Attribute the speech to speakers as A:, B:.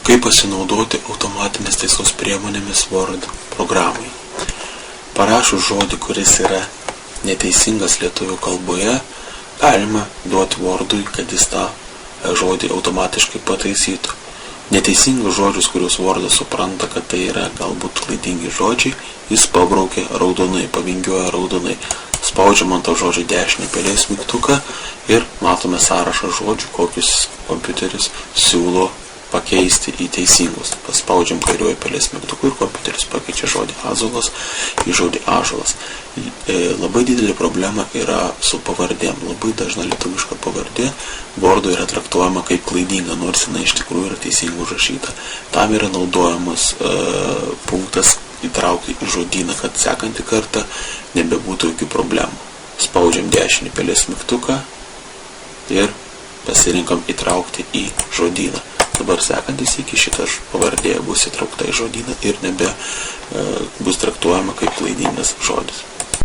A: Kaip pasinaudoti automatinės taisos priemonėmis Word programai? Parašus žodį, kuris yra neteisingas lietuvių kalboje, galima duoti Wordui, kad jis tą žodį automatiškai pataisytų. Neteisingus žodžius, kuriuos Wordas supranta, kad tai yra galbūt klaidingi žodžiai, jis pabraukia raudonai, pavingioja raudonai. Spaudžiam ant to žodžio dešinį pelės mygtuką ir matome sąrašą žodžių, kokius kompiuteris siūlo pakeisti į teisingus. Paspaudžiam kairiuoju pelės mygtuku ir kompiuteris pakeičia žodį azolas į žodį ąžuolas. Labai didelė problema yra su pavardėm. Labai dažna lietuviška pavardė Word'u yra traktuojama kaip klaidinga, nors jinai iš tikrųjų yra teisingai užrašyta. Tam yra naudojamas punktas įtraukti į žodyną, kad sekantį kartą nebebūtų jokių problemų. Spaudžiam dešinį pelės mygtuką ir pasirinkam įtraukti į žodyną. Dabar sekantis iki šitas pavardė bus įtraukta į žodyną ir bus traktuojama kaip klaidingas žodis.